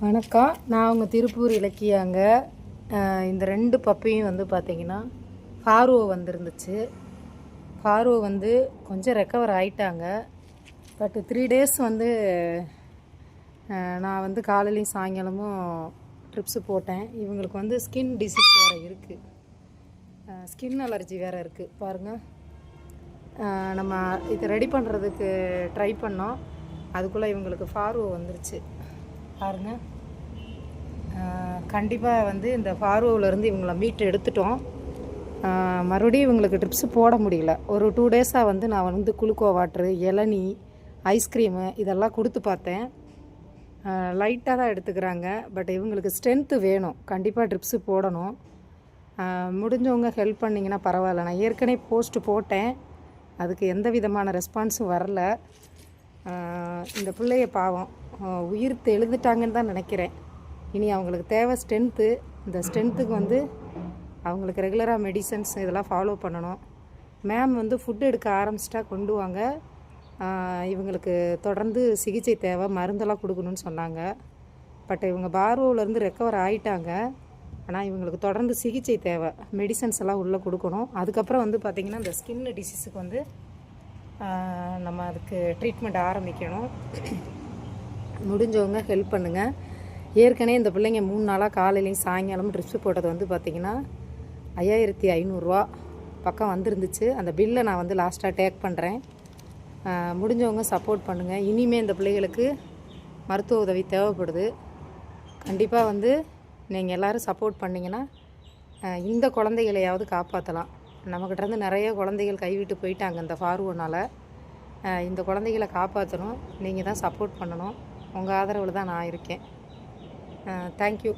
வணக்கம். நான் உங்கள் திருப்பூர் இலக்கியாங்க. இந்த 2 பப்பியும் வந்து பார்த்திங்கன்னா ஃபார்வோ வந்துருந்துச்சு. ஃபார்வோ வந்து கொஞ்சம் ரெக்கவர் ஆகிட்டாங்க. பட் 3 டேஸ் வந்து நான் வந்து காலையிலையும் சாயங்காலமும் ட்ரிப்ஸு போட்டேன். இவங்களுக்கு வந்து ஸ்கின் டிசீஸ் வேறு இருக்குது, ஸ்கின் அலர்ஜி வேறு இருக்குது. பாருங்கள், நம்ம இதை ரெடி பண்ணுறதுக்கு ட்ரை பண்ணோம். அதுக்குள்ளே இவங்களுக்கு ஃபார்வோ வந்துருச்சு. பாருங்கள், கண்டிப்பாக வந்து இந்த ஃபார்வோவிலேருந்து இவங்கள மீட்டு எடுத்துட்டோம். மறுபடியும் இவங்களுக்கு ட்ரிப்ஸு போட முடியல. ஒரு 2 டேஸாக வந்து நான் வந்து குளுக்கோ வாட்ரு, இளநீ, ஐஸ்கிரீமு இதெல்லாம் கொடுத்து பார்த்தேன். லைட்டாக தான் எடுத்துக்கிறாங்க. பட் இவங்களுக்கு ஸ்ட்ரென்த்து வேணும், கண்டிப்பாக ட்ரிப்ஸு போடணும். முடிஞ்சவங்க ஹெல்ப் பண்ணிங்கன்னா பரவாயில்ல. நான் ஏற்கனவே போஸ்ட்டு போட்டேன், அதுக்கு எந்த விதமான ரெஸ்பான்ஸும் வரல. இந்த பிள்ளைய பாவம் உயிர் தெழுந்துட்டாங்கன்னு தான் நினைக்கிறேன். இனி அவங்களுக்கு தேவை ஸ்ட்ரென்த்து. இந்த ஸ்ட்ரென்த்துக்கு வந்து அவங்களுக்கு ரெகுலராக மெடிசன்ஸ் இதெல்லாம் ஃபாலோ பண்ணணும். மேம் வந்து ஃபுட் எடுக்க ஆரம்பிச்சிட்டா கொண்டு வாங்க, இவங்களுக்கு தொடர்ந்து சிகிச்சை தேவை, மருந்தெல்லாம் கொடுக்கணும்னு சொன்னாங்க. பட் இவங்க பார்வோவிலேருந்து ரெக்கவர் ஆகிட்டாங்க. ஆனால் இவங்களுக்கு தொடர்ந்து சிகிச்சை தேவை, மெடிசன்ஸ் எல்லாம் உள்ளே கொடுக்கணும். அதுக்கப்புறம் வந்து பார்த்திங்கன்னா இந்த ஸ்கின் டிசீஸுக்கு வந்து நம்ம அதுக்கு ட்ரீட்மெண்ட் ஆரம்பிக்கணும். முடிஞ்சவங்க ஹெல்ப் பண்ணுங்கள். ஏற்கனவே இந்த பிள்ளைங்க 3 நாளாக காலையிலையும் சாயங்காலமும் ட்ரிப்ஸு போட்டது வந்து பார்த்திங்கன்னா 5500 பக்கம் வந்துருந்துச்சு. அந்த பில்லை நான் வந்து லாஸ்ட்டாக டேக் பண்ணுறேன். முடிஞ்சவங்க சப்போர்ட் பண்ணுங்கள். இனிமேல் இந்த பிள்ளைகளுக்கு மருத்துவ உதவி தேவைப்படுது. கண்டிப்பாக வந்து நீங்கள் எல்லோரும் சப்போர்ட் பண்ணிங்கன்னா இந்த குழந்தைகளையாவது காப்பாற்றலாம். நம்மக்கிட்டேருந்து நிறைய குழந்தைகள் கைவிட்டு போயிட்டாங்க இந்த ஃபார்வோனால். இந்த குழந்தைகளை காப்பாற்றணும். நீங்கள் தான் சப்போர்ட் பண்ணணும். உங்கள் ஆதரவில் தான் நான் இருக்கேன். தேங்க்யூ.